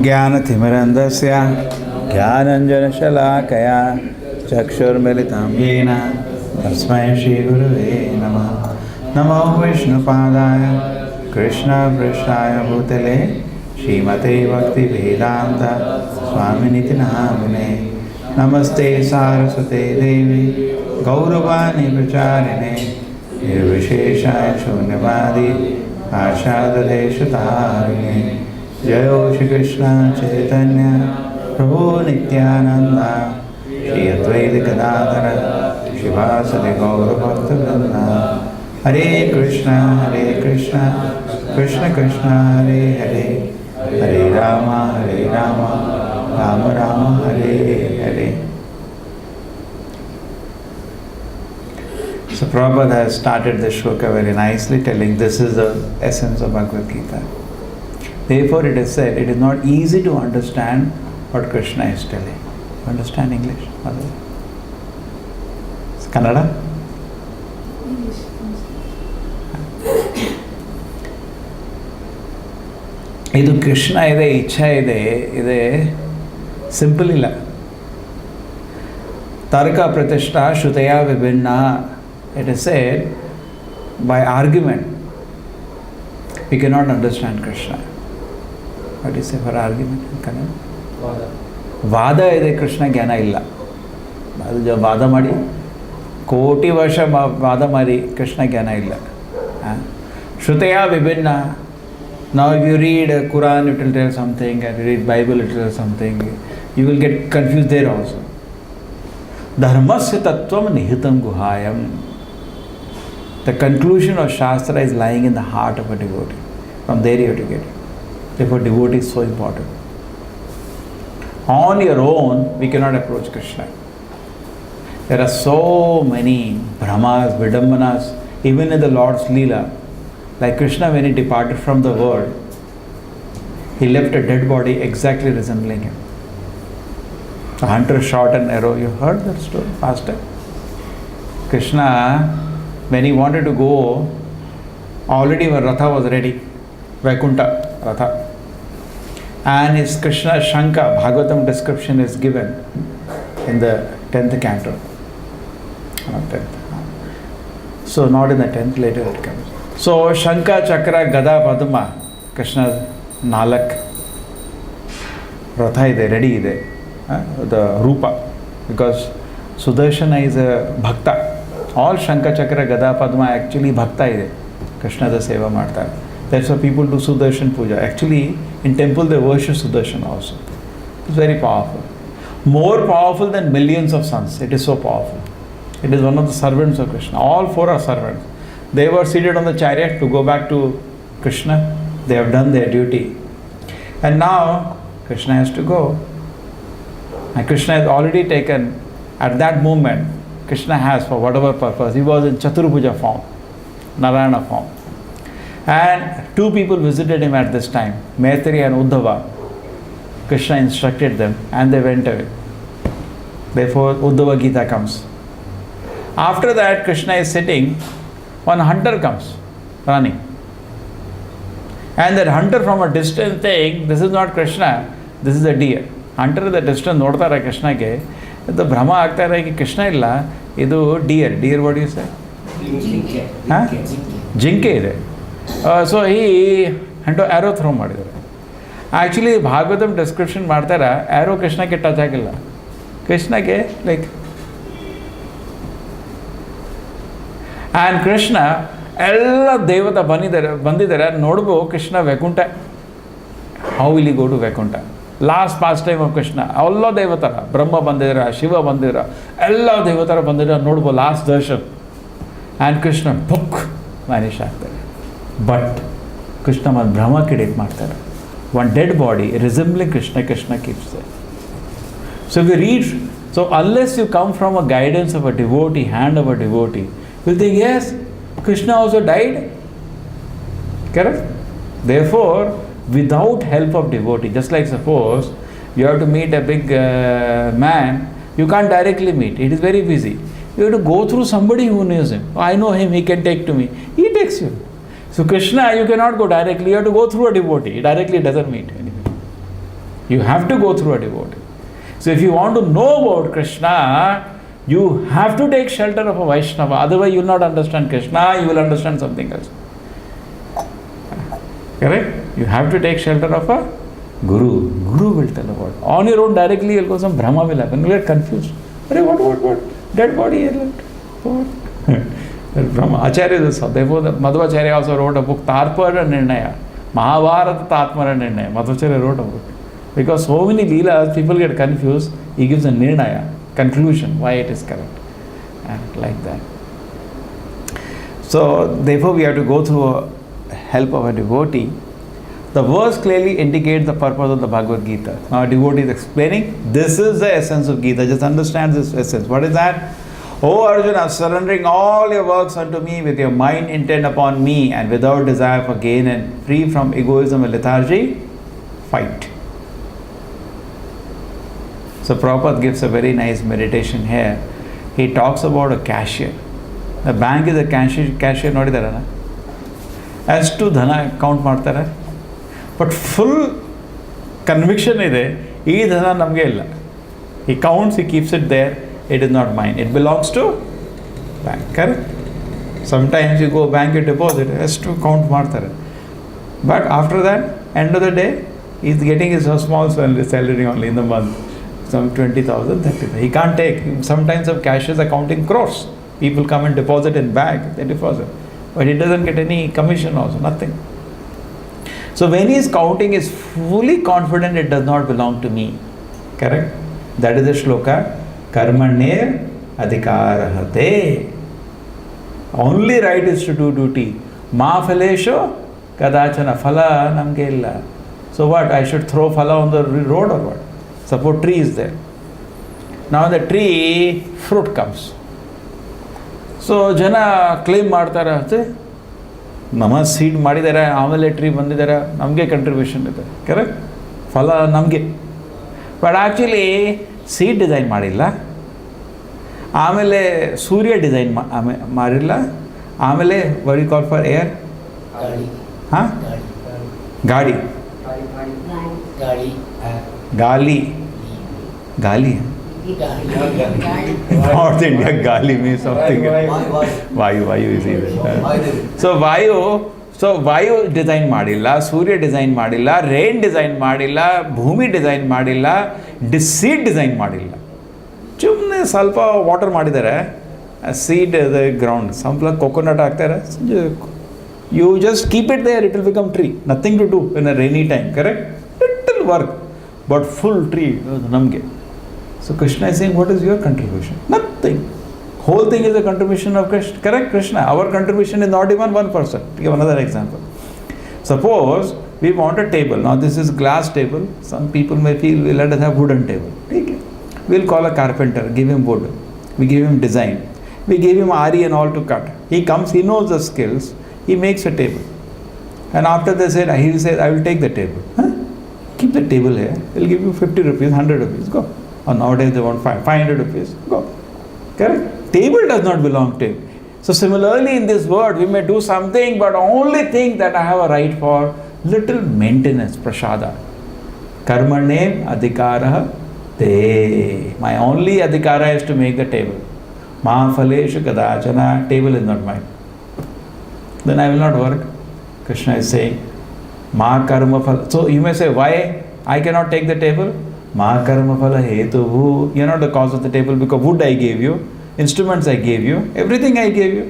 ज्ञानतिमिरन्धस्य ज्ञानञ्जनशलाकया चक्षुर्मिलितं येन तस्मै श्रीगुरुवे नमः। नमो विष्णुपादाय कृष्णपृष्ठाय भूतले श्रीमते भक्तिवेदान्त स्वामिनिति नामिने। नमस्ते सारस्वते देवी गौरवाणी प्रचारिणे निर्विशेषाय शून्यवादी आशाददेशतारिणे। जय श्री कृष्ण चैतन्य प्रभु Nityanand Shri Advaita Gadadhar Shivasari Gaura Bhakta Vrinda. Hare Krishna, Krishna Krishna, Hare Hare, Hare Rama, Rama Rama, Hare Hare. So Prabhupada has started the shloka very nicely, telling this is the essence of Bhagavad Gita. Therefore it is said, it is not easy to understand what Krishna is telling. Understand English? It's Kannada? ಇದು ಕೃಷ್ಣ ಇದೆ, ಇಚ್ಛಾ ಇದೆ, ಇದೆ simple ಇಲ್ಲ. ತರ್ಕ ಪ್ರತಿಷ್ಠಾ ಶ್ರುತಯ ವಿಭಿನ್ನ. It is said by argument we cannot understand Krishna. What do you say for argument in Kannada? ವಾದ ಇದೆ, ಕೃಷ್ಣ ಜ್ಞಾನ ಇಲ್ಲ. ಅದು ವಾದ ಮಾಡಿ ಕೋಟಿ ವರ್ಷ ವಾದ ಮಾಡಿ ಕೃಷ್ಣ ಜ್ಞಾನ ಇಲ್ಲ. ಶ್ರುತಯ ವಿಭಿನ್ನ. Now if you read Quran, it will tell something, and you read Bible, it will tell something. You will get confused there also. Dharmasya tattvam nihitam guhayam. The conclusion of Shastra is lying in the heart of a devotee. From there you have to get it. Therefore devotee is so important. On your own, we cannot approach Krishna. There are so many Brahmas, Vidambanas, even in the Lord's Leela. Like Krishna, when he departed from the world, he left a dead body exactly resembling him. The hunter shot an arrow. You heard that story last time? Krishna, when he wanted to go, already when Ratha was ready, Vaikuntha Ratha, and his Krishna Shanka, Bhagavatam description is given in the 10th canto. Not 10th. So not in the 10th, later it comes. So Shanka, Chakra, Gada, Padma, Krishna Nalak Ratha ide, ready ide, the Rupa, because Sudarshana is a Bhakta. All Shanka, Chakra, Gada, Padma actually Bhakta ide. Krishna the seva marta. That's why people do Sudarshan Puja. Actually in temple they worship Sudarshan also. It's very powerful. More powerful than millions of suns. It is so powerful. It is one of the servants of Krishna. All four are servants. They were seated on the chariot to go back to Krishna. They have done their duty. And now Krishna has to go. And Krishna has already taken, at that moment, Krishna has, for whatever purpose, he was in Chaturbhuja form, Narayana form. And two people visited him at this time, Maitri and Uddhava. Krishna instructed them and they went away. Therefore Uddhava Gita comes. After that, Krishna is sitting. One hunter comes running, and that hunter from a distance saying, this is not Krishna, this is a deer. Hunter at the distance ನೋಡ್ತಾ ಇರ ಕೃಷ್ಣಗೆ, ಇದು ಭ್ರಮ ಆಗ್ತಾ ಇರ ಈ ಕೃಷ್ಣ ಇಲ್ಲ, ಇದು deer. Deer what you say? ಜಿಂಕೆ ಇದೆ. ಸೊ ಈ ಆ್ಯರೋ ಥ್ರೋ ಮಾಡಿದ್ದಾರೆ. ಆ್ಯಕ್ಚುಲಿ ಭಾಗವತಂ ಡಿಸ್ಕ್ರಿಪ್ಷನ್ ಮಾಡ್ತಾರೆ, ಆ್ಯರೋ ಕೃಷ್ಣಕ್ಕೆ ಟಚ್ ಆಗಿಲ್ಲ. ಕೃಷ್ಣಗೆ ಲೈಕ್, ಆ್ಯಂಡ್ ಕೃಷ್ಣ ಎಲ್ಲ ದೇವತಾ ಬಂದಿದ್ದಾರೆ ನೋಡ್ಬೋದು. Krishna Vaikuntha, how will go to Vaikuntha? Last past time of Krishna ಎಲ್ಲ ದೇವತರ, ಬ್ರಹ್ಮ ಬಂದಿದ್ದಾರೆ, ಶಿವ ಬಂದಿದ್ದಾರೆ, ಎಲ್ಲ ದೇವತರ ಬಂದಿದ್ದಾರೆ ನೋಡ್ಬೋದು last darshan. And Krishna book vanish ಆಗ್ತಾರೆ. ಬಟ್ ಕೃಷ್ಣ ಮತ್ತು ಬ್ರಹ್ಮ ಕಿಡೇಟ್ ಮಾಡ್ತಾರೆ. One dead body resembling Krishna keeps there. So we read, so unless you come from a guidance of a devotee, hand of a devotee, you think yes, Krishna also died. Correct? Therefore, without help of devotee, just like suppose you have to meet a big man, you can't directly meet. It is very busy. You have to go through somebody who knows him. I know him, he can take to me. He takes you. So Krishna, you cannot go directly. You have to go through a devotee. Directly doesn't meet anything. You have to go through a devotee. So if you want to know about Krishna, you have to take shelter of a Vaishnava, otherwise you will not understand Krishna, you will understand something else. Correct? You have to take shelter of a Guru. Guru will tell about it. On your own directly, you'll go, some Brahma will happen. You'll get confused. What? Dead body here left. What? Brahma. Acharya is also. Therefore, Madhvacharya also wrote a book, Tarpara Nirnaya. Mahabharata Tatmara Nirnaya. Madhvacharya wrote a book. Because so many leelas, people get confused. He gives a Nirnaya, conclusion, why it is correct. like that. So therefore we have to go through a help of a devotee. The verse clearly indicates the purpose of the Bhagavad Gita. Now a devotee is explaining, this is the essence of Gita. Just understand this essence. What is that? O Arjuna, surrendering all your works unto me with your mind intent upon me and without desire for gain and free from egoism and lethargy, fight. So Prabhupada gives a very nice meditation here. He talks about a cashier. The bank is a cashier ನೋಡಿದಾರಲ್ಲ, ಅಷ್ಟು ಧನ count ಮಾಡ್ತಾರೆ, but full conviction ಇದೆ ಈ ಧನ ನಮಗೆ ಇಲ್ಲ. He counts, he keeps it there, it is not mine, it belongs to bank. Correct? Sometimes you go bank, you deposit, ಅಷ್ಟು count ಮಾಡ್ತಾರೆ. But after that, end of the day, he is getting his small salary only in the month. Some 20,000, 30,000. He can't take. Sometimes some cashiers are counting crores. People come and deposit in bank, they deposit. But he doesn't get any commission also, nothing. So when he is counting, he is fully confident it does not belong to me. Correct? That is the shloka. Karmanev adhikarahate. Only right is to do duty. Ma phalesho kadachana. Phala namge illa. So what? I should throw phala on the road or what? Suppose tree is there. Now the tree, fruit comes. So ಜನ claim ಮಾಡ್ತಾರೆ, ನಮ್ಮ seed ಮಾಡಿದ್ದಾರೆ, ಆಮೇಲೆ tree ಬಂದಿದ್ದಾರೆ, ನಮಗೆ contribution ಇದೆ. Correct? ಫಲ ನಮಗೆ. ಬಟ್ ಆ್ಯಕ್ಚುಲಿ ಸೀಡ್ ಡಿಸೈನ್ ಮಾಡಿಲ್ಲ, ಆಮೇಲೆ ಸೂರ್ಯ ಡಿಸೈನ್ ಮಾಡಿಲ್ಲ, ಆಮೇಲೆ what you call for air, ಹಾಂ ಗಾಡಿ ಗಾಲಿ ಗಾಲಿ North India gali means something. Vayu is either. So Vayu design ಮಾಡಿಲ್ಲ, ಸೂರ್ಯ ಡಿಸೈನ್ ಮಾಡಿಲ್ಲ, ರೈನ್ ಡಿಸೈನ್ ಮಾಡಿಲ್ಲ, ಭೂಮಿ ಡಿಸೈನ್ ಮಾಡಿಲ್ಲ, ಸೀಡ್ ಡಿಸೈನ್ ಮಾಡಿಲ್ಲ. ಸುಮ್ಮನೆ ಸ್ವಲ್ಪ ವಾಟರ್ ಮಾಡಿದ್ದಾರೆ, ಸೀಡ್ ಗ್ರೌಂಡ್ ಸ್ವಲ್ಪ ಕೊಕೊನಟ್ ಹಾಕ್ತಾರೆ, you just keep it there, it will become tree. Nothing to do in a rainy time. Correct? Little work, but full tree ನಮಗೆ. So Krishna is saying, what is your contribution? Nothing. Whole thing is a contribution of Krishna. Correct? Krishna. Our contribution is not even 1%. Give another example. Suppose we want a table. Now this is glass table. Some people may feel, let us have wooden table. Take it. We'll call a carpenter, give him wood. We give him design. We give him Ari and all to cut. He comes, he knows the skills. He makes a table. And after they said, he will say, I will take the table. Huh? Keep the table here. He'll give you 50 rupees, 100 rupees. Go. Or nowadays they want 500 rupees. Go. Correct? Table does not belong to him. So similarly in this world, we may do something, but only think that I have a right for little maintenance, prasada. Karmanev adhikaraha te. My only adhikara is to make the table. Ma phaleshu kadachana. Table is not mine. Then I will not work. Krishna is saying, Ma karma phala. So you may say, why I cannot take the table? Ma karma phala hetuvu. You're not the cause of the table, because wood I gave you, instruments I gave you, everything I gave you.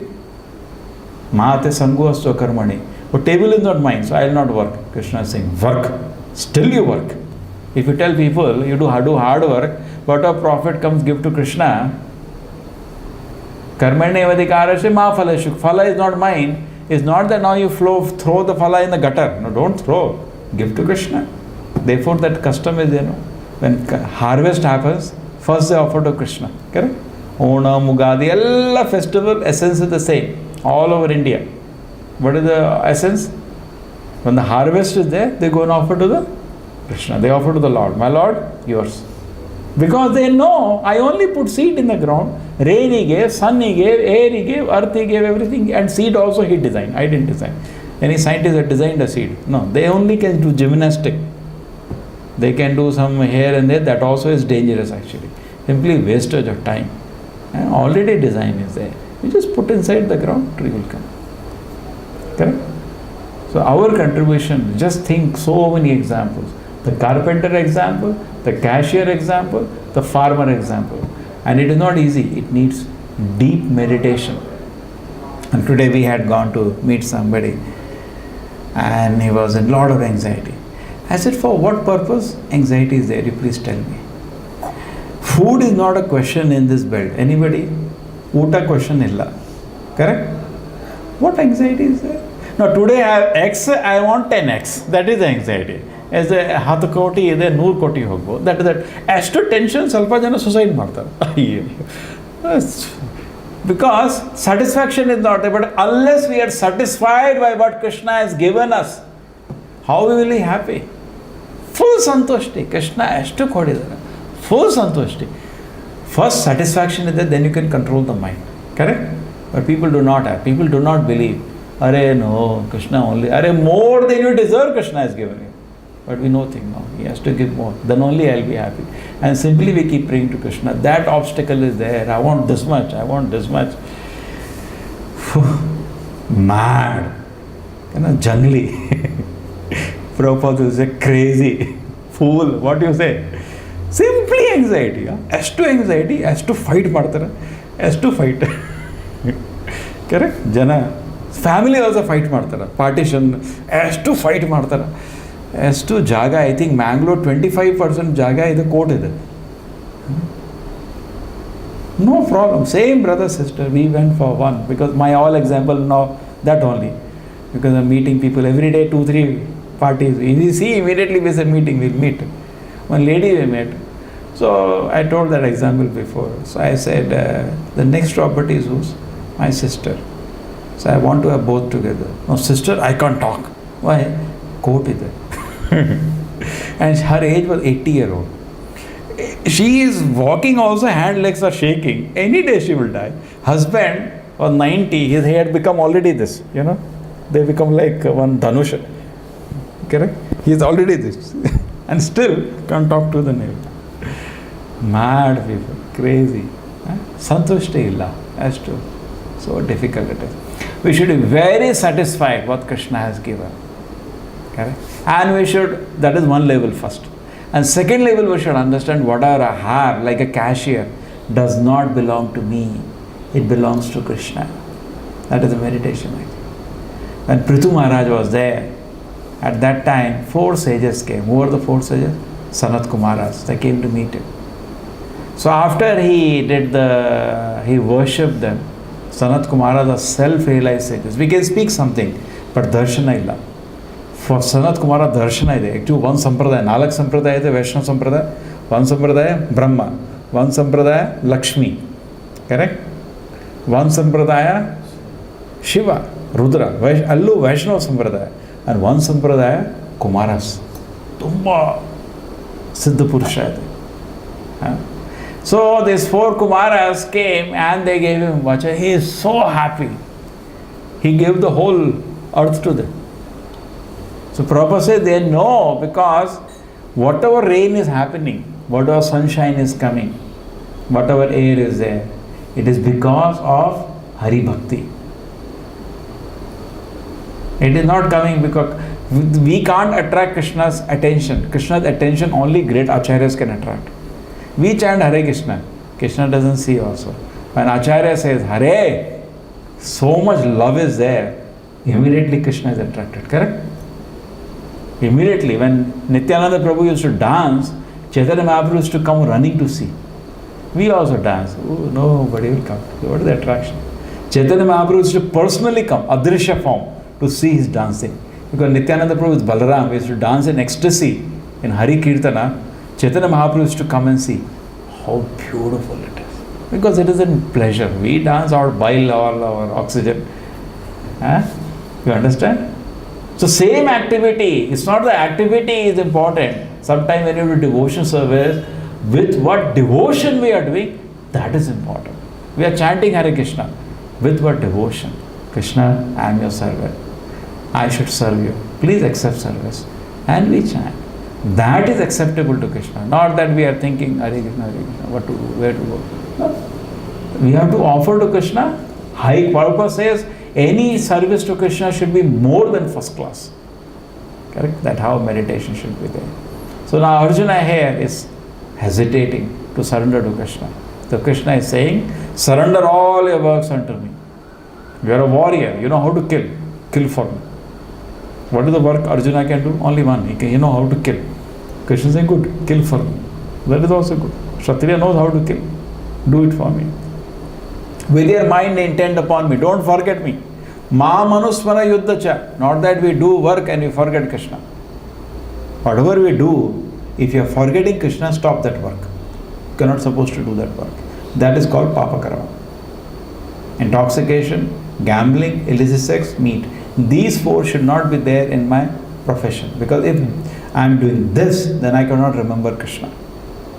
Maate sangu astu karmani. But table is not mine, so I will not work. Krishna is saying, work. Still you work. If you tell people you do hard work, but a profit comes give to Krishna. Karmane vadhikarasya ma phaleshu. Phala is not mine. It's not that now you throw the phala in the gutter. No, don't throw. Give to Krishna. Therefore that custom is there. When harvest happens, first they offer to Krishna. Correct? Onam, Ugadi, all festival essence is the same all over India. What is the essence? When the harvest is there, they go and offer to the Krishna. They offer to the Lord. My Lord, yours. Because they know I only put seed in the ground. Rain he gave, sun he gave, air he gave, earth he gave, everything. And seed also he designed. I didn't design. Any scientist that designed a seed? No. They only can do gymnastic. They can do some here and there. That also is dangerous actually. Simply wastage of time. And already design is there. You just put inside the ground, tree will come. Correct? So our contribution, just think so many examples. The carpenter example, the cashier example, the farmer example. And it is not easy. It needs deep meditation. And today we had gone to meet somebody and he was in a lot of anxiety. I said, for what purpose anxiety is there? You please tell me. Food is not a question in this belt. Anybody? ಊಟ question ಇಲ್ಲ. Correct? What anxiety is there? Now today I have X, I want 10X. That is anxiety. Yes 10 ಕೋಟಿ ಇದೆ 100 ಕೋಟಿ ಹೋಗ್ಬೋದು. That ಅಷ್ಟು tension ಸ್ವಲ್ಪ ಜನ suicide ಮಾಡ್ತಾರೆ. ಅಯ್ಯೋ, because satisfaction is not, but unless we are satisfied by what Krishna has given us, how we will be happy? Full ಸಂತುಷ್ಟಿ. ಕೃಷ್ಣ ಎಷ್ಟು ಕೊಡಿದ್ದಾರೆ, ಫುಲ್ ಸಂತುಷ್ಟಿ. ಫಸ್ಟ್ ಸ್ಯಾಟಿಸ್ಫ್ಯಾಕ್ಷನ್ ಇದೆ, then you can control the mind. Correct? But people do not have, people do not believe. Are no, Krishna only, are more than you deserve Krishna has given you. But we know thing now, he has to give more, then only I'll be happy. And simply we keep praying to Krishna. That obstacle is there. I want this much, I want this much. Mad, you know, jungly. Prabhupada will say crazy, fool, what do you say? Simply anxiety. Has to anxiety, has to fight ಮಾಡ್ತಾರೆ, has to fight. Correct? ಜನ family also fight ಮಾಡ್ತಾರೆ, partition ಎಷ್ಟು fight ಮಾಡ್ತಾರೆ. ಎಷ್ಟು ಜಾಗ, I think Mangalore 25% ಜಾಗ ಇದೆ, court ಇದೆ. No problem, same brother sister, we went for one, because my all example no that only, because I meeting people every day, 2-3 parties. We see immediately we said meeting, we'll meet. One lady we met. So I told that example before. So I said, the next property is whose? My sister. So I want to have both together. No, sister, I can't talk. Why? Court is there. And her age was 80-year-old. She is walking also, hand legs are shaking. Any day she will die. Husband was 90, his hair had become already this, you know. They become like one Dhanush. Correct? He is already this. And still can't talk to the neighbor. Mad people, crazy. Santushti illa, as to. So difficult it is. We should be very satisfied what Krishna has given. Correct? And we should, that is one level first. And second level, we should understand whatever I have, like a cashier, does not belong to me. It belongs to Krishna. That is a meditation. When Prithu Maharaj was there, at that time, 4 sages came. Who were the 4 sages? Sanat Kumaras. They came to meet him. So after he worshipped them, Sanat Kumaras are self-realized sages. We can speak something, but darshana illa. For Sanat Kumara darshana ಇದೆ. Actually ಒಂದು ಸಂಪ್ರದಾಯ, 4 ಸಂಪ್ರದಾಯ ಇದೆ. ವೈಷ್ಣವ ಸಂಪ್ರದಾಯ, ಒಂದು ಸಂಪ್ರದಾಯ ಬ್ರಹ್ಮ, ಒಂದು ಸಂಪ್ರದಾಯ ಲಕ್ಷ್ಮಿ, ಕರೆಕ್ಟ್, ಒಂದು ಸಂಪ್ರದಾಯ ಶಿವ ರುದ್ರ, ಅಲ್ಲೂ ವೈಷ್ಣವ ಸಂಪ್ರದಾಯ, ಆ್ಯಂಡ್ ಒಂದು ಸಂಪ್ರದಾಯ ಕುಮಾರಸ್, ತುಂಬ ಸಿದ್ಧ ಪುರುಷ ಇದೆ. So these 4 Kumaras came and they gave him vacha. He is so happy. He gave the whole earth to them. So Prabhupada says they know, because whatever rain is happening, whatever sunshine is coming, whatever air is there, it is because of Hari Bhakti. It is not coming because we can't attract Krishna's attention. Krishna's attention only great acharyas can attract. We chant Hare Krishna. Krishna doesn't see also. When Acharya says Hare, so much love is there, immediately Krishna is attracted. Correct? Immediately, when Nityananda Prabhu used to dance, Chaitanya Mahaprabhu used to come running to see. We also dance. Oh, nobody will come. What is the attraction? Chaitanya Mahaprabhu used to personally come, Adrishya form, to see his dancing. Because Nityananda Prabhu is Balaram, he used to dance in ecstasy in Hari Kirtana. Chaitanya Mahaprabhu used to come and see how beautiful it is. Because it is a pleasure. We dance our bile, all our oxygen. You understand? So same activity, it's not the activity is important. Sometimes when you do devotion service, with what devotion we are doing, that is important. We are chanting Hare Krishna. With what devotion? Krishna, I am your servant. I should serve you. Please accept service. And we chant. That is acceptable to Krishna. Not that we are thinking Hare Krishna, what to do, where to go. No. We have to offer to Krishna. High Prabhupada says, any service to Krishna should be more than first class. Correct? That's how meditation should be there. So now Arjuna here is hesitating to surrender to Krishna. So Krishna is saying, surrender all your works unto me. You are a warrior. You know how to kill. Kill for me. What is the work Arjuna can do? Only one. He know how to kill. Krishna is saying, good, kill for me. That is also good. Kshatriya knows how to kill. Do it for me. With your mind intend upon me. Don't forget me. Ma manusmara yuddha cha. Not that we do work and we forget Krishna. Whatever we do, if you are forgetting Krishna, stop that work. You are not supposed to do that work. That is called papa karma. Intoxication, gambling, illicit sex, meat. These four should not be there in my profession. Because if I am doing this, then I cannot remember Krishna.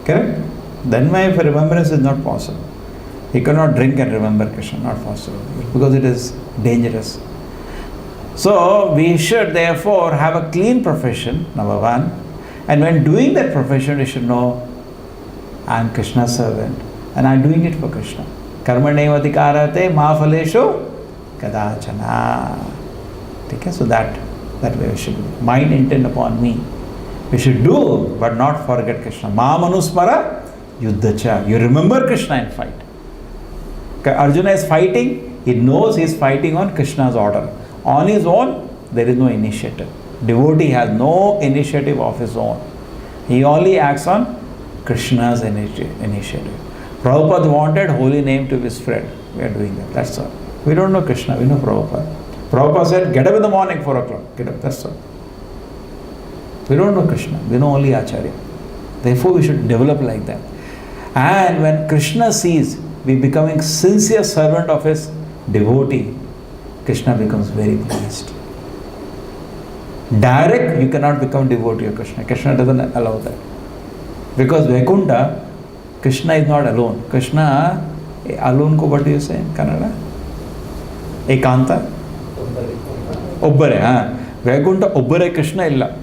Correct? Then my remembrance is not possible. You cannot drink and remember Krishna, not possible. Because it is dangerous. So we should therefore have a clean profession, number one. And when doing that profession, we should know I am Krishna's servant and I am doing it for Krishna. Karmaneva adhikarate ma phaleshu kadachana. Okay, so that way we should do. Mind intent upon me. We should do, but not forget Krishna. Ma manusmara yuddhacha. You remember Krishna and fight. Arjuna is fighting, he knows he is fighting on Krishna's order. On his own, there is no initiative. Devotee has no initiative of his own. He only acts on Krishna's initiative. Prabhupada wanted holy name to be spread. We are doing that. That's all. We don't know Krishna, we know Prabhupada. Prabhupada said, get up in the morning, 4 o'clock. Get up, that's all. We don't know Krishna, we know only Acharya. Therefore, we should develop like that. And when Krishna sees we becoming sincere servant of his devotee, Krishna becomes very pleased. Direct, you cannot become devotee of Krishna. Krishna doesn't allow that. Because Vaikuntha, Krishna is not alone. Krishna, alone ko what do you say in Kannada? Ekanta? Obbare. Vaikuntha obbare Krishna illa.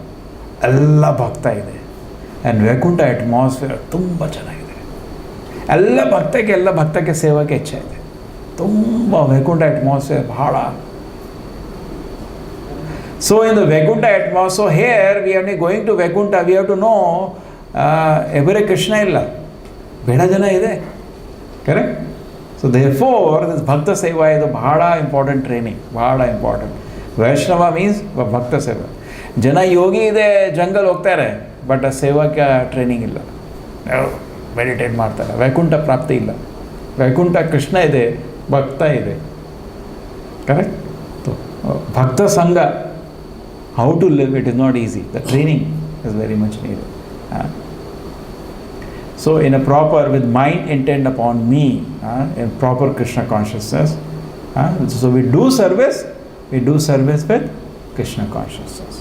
Alla bhakta ide. And Vaikuntha atmosphere tumba chanagide. ಎಲ್ಲ ಭಕ್ತಕ್ಕೆ ಸೇವಕ್ಕೆ ಇಚ್ಛೆ ಇದೆ ತುಂಬ Vaikuntha atmosphere ಬಹಳ. So in the Vaikuntha atmosphere, here we are going to Vaikuntha, we have to know every Krishna illa, ಬೇಡ ಜನ ಇದೆ. Correct? So therefore this Bhakta Seva is a bhada important training, bhada important. Vaishnava means Bhakta Seva. ಜನ ಯೋಗಿ ಇದೆ, jungle ಹೋಗ್ತಾರೆ, but ಸೇವಕ್ಕೆ training ಇಲ್ಲ, meditate ಮಾಡ್ತಾರೆ. ವೈಕುಂಠ ಪ್ರಾಪ್ತಿ ಇಲ್ಲ. ವೈಕುಂಠ ಕೃಷ್ಣ ಇದೆ, ಭಕ್ತ ಇದೆ. Correct? Bhakta sangha, how to live, it is not easy. The training is very much needed. So in a proper, with mind intent upon me, in proper Krishna consciousness, so we do service with Krishna consciousness.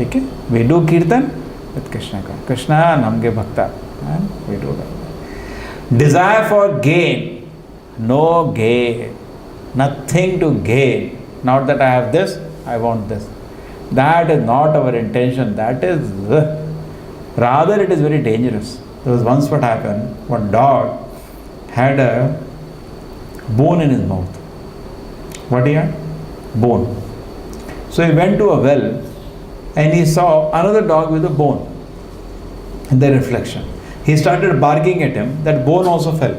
Okay? We do kirtan with Krishna consciousness. Krishna namge bhakta. We do that. Desire for gain, no gain, nothing to gain. Not that I have this, I want this. That is not our intention. That is, rather it is very dangerous. There was once what happened, one dog had a bone in his mouth. What he had? Bone. So he went to a well and he saw another dog with a bone in the reflection. He started barking at him, that bone also fell.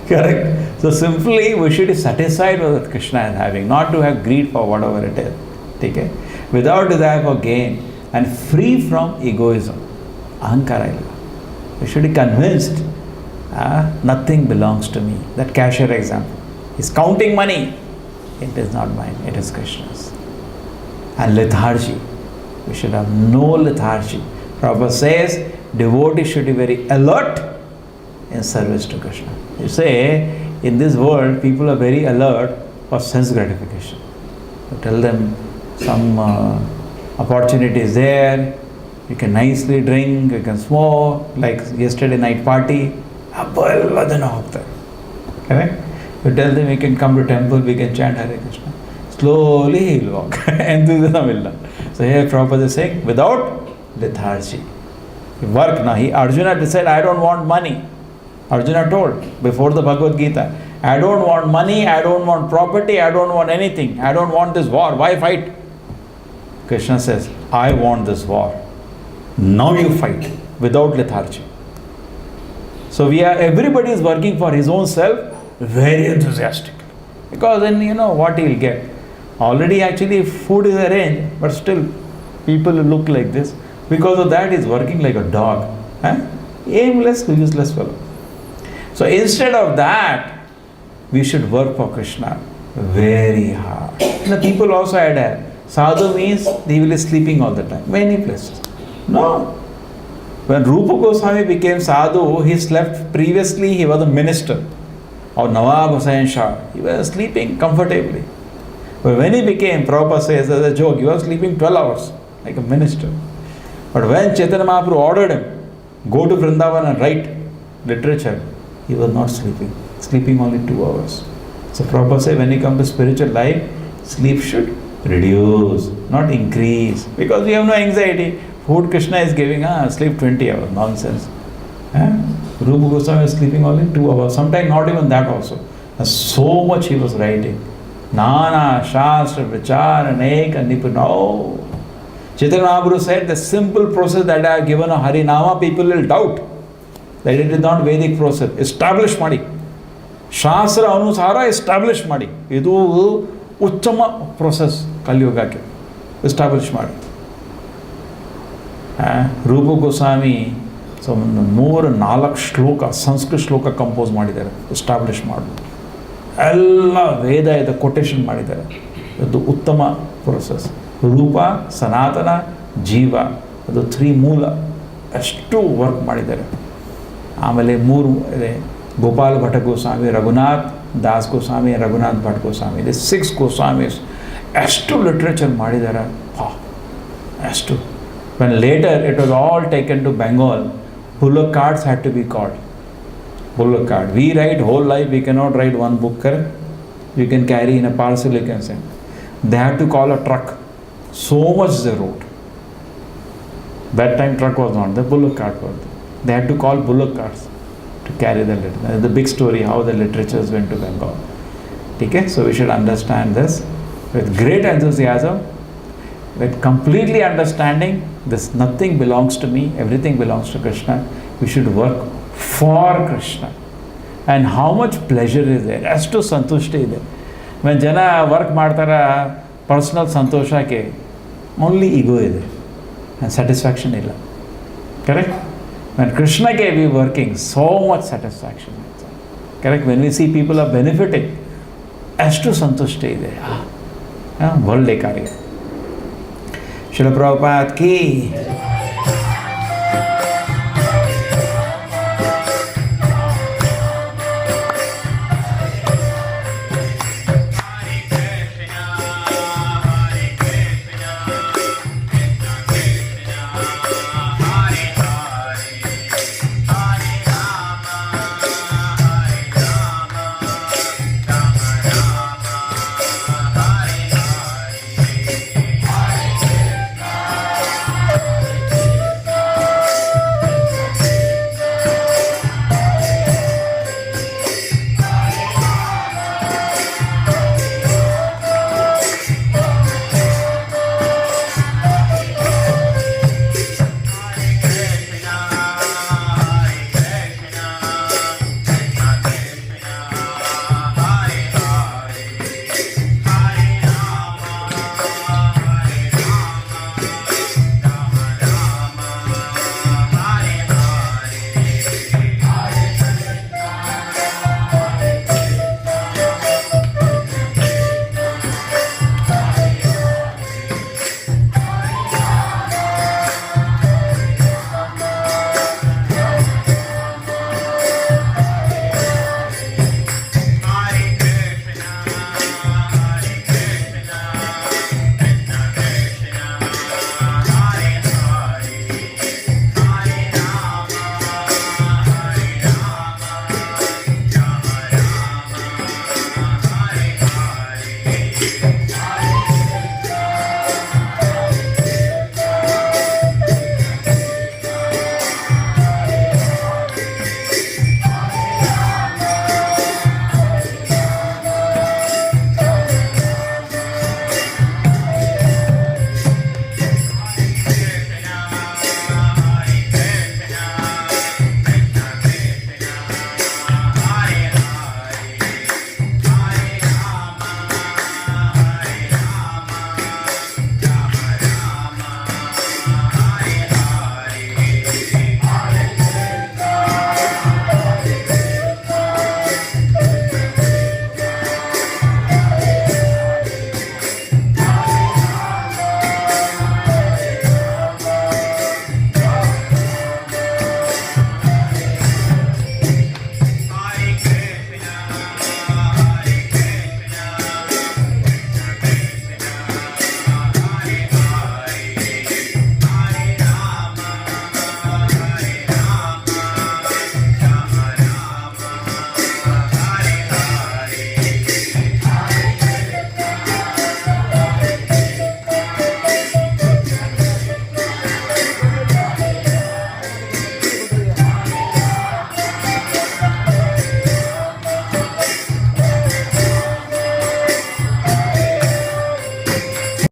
Correct? So simply we should be satisfied with what Krishna is having, not to have greed for whatever it is. Okay? Without desire for gain and free from egoism. Ahankara illa. We should be convinced nothing belongs to me. That cashier example. He's counting money. It is not mine, it is Krishna's. And lethargy. We should have no lethargy. Prabhupada says devotee should be very alert in service to Krishna. You say in this world people are very alert for sense gratification. You tell them some opportunity is there, you can nicely drink, you can smoke, like yesterday night party. Correct? You tell them we can come to temple, we can chant Hare Krishna. Slowly he will walk. Enthusiasm will not. So here Prabhupada is saying, without lethargy. Work now. Arjuna decided, I don't want money. Arjuna told before the Bhagavad Gita, I don't want money, I don't want property, I don't want anything. I don't want this war. Why fight? Krishna says, I want this war. Now you fight without lethargy. So everybody is working for his own self, very enthusiastic. Because then you know what he will get. Already actually food is arranged, but still people look like this. Because of that he is working like a dog. Aimless, useless fellow. So instead of that, we should work for Krishna very hard. The people also had sadhu means he will be sleeping all the time. Many places. No. When Rupa Goswami became sadhu, he slept. Previously, he was a minister of Nawab Hussain Shah. He was sleeping comfortably. But when he became, Prabhupada says as a joke, he was sleeping 12 hours like a minister. But when Chaitanya Mahaprabhu ordered him, go to Vrindavan and write literature, he was not sleeping only 2 hours. So Prabhupada said, when you come to spiritual life, sleep should reduce, not increase. Because we have no anxiety. Food Krishna is giving, sleep 20 hours, nonsense. Rupa Goswami was sleeping only 2 hours, sometimes not even that also. And so much he was writing. Nana, Shastra, Vichar, Anek, Nipuno. No. Chaitanya Mahaprabhu said, the simple process that I have given of Harinama, people will doubt that it is not Vedic process. Establish Madi. Shastra Anusara establish Madi. Idu Uttama process Kali Yuga ke. Establish Madi. Rupa Goswami, so 104 ಶ್ಲೋಕ ಸಂಸ್ಕೃತ ಶ್ಲೋಕ compose ಮಾಡಿದ್ದಾರೆ, establish ಮಾಡಿ ಎಲ್ಲ ವೇದ ಇದು quotation ಮಾಡಿದ್ದಾರೆ. ಅದು ಉತ್ತಮ process. ರೂಪ, ಸನಾತನ, ಜೀವ, ಅದು 3 ಮೂಲ ಅಷ್ಟು ವರ್ಕ್ ಮಾಡಿದ್ದಾರೆ. ಆಮೇಲೆ 3 ಇದೆ, ಗೋಪಾಲ್ ಭಟ್ಟ ಗೋಸ್ವಾಮಿ, ರಘುನಾಥ್ ದಾಸ್ ಗೋಸ್ವಾಮಿ, ರಘುನಾಥ್ ಭಟ್ ಗೋಸ್ವಾಮಿ, ಇದೆ 6 ಗೋಸ್ವಾಮೀಸ್ ಎಷ್ಟು ಲಿಟ್ರೇಚರ್ ಮಾಡಿದ್ದಾರೆ. ಅಷ್ಟು. When later it was all taken to Bengal, bullock carts had to be called. Bullock cart. We write whole life, we cannot write one book, correct? You can carry in a parcel, you can send. They had to call a truck. So much they wrote. That time truck was not, the bullock cart was there. They had to call bullock carts to carry the literature. The big story how the literatures went to Bengal. Okay? So we should understand this with great enthusiasm, with completely understanding this nothing belongs to me, everything belongs to Krishna. We should work for Krishna. And how much pleasure is there? Astu santushti ಇದೆ. When jana work ಮಾಡ್ತಾರ personal ಸಂತೋಷಕ್ಕೆ only ego ಇದೆ and satisfaction ಇಲ್ಲ. Correct? When Krishna ke we working, so much satisfaction. Correct? When we see people are benefiting, astu santushti ಇದೆ. ಒಳ್ಳೆ ಕಾರ್ಯ. Srila Prabhupada ki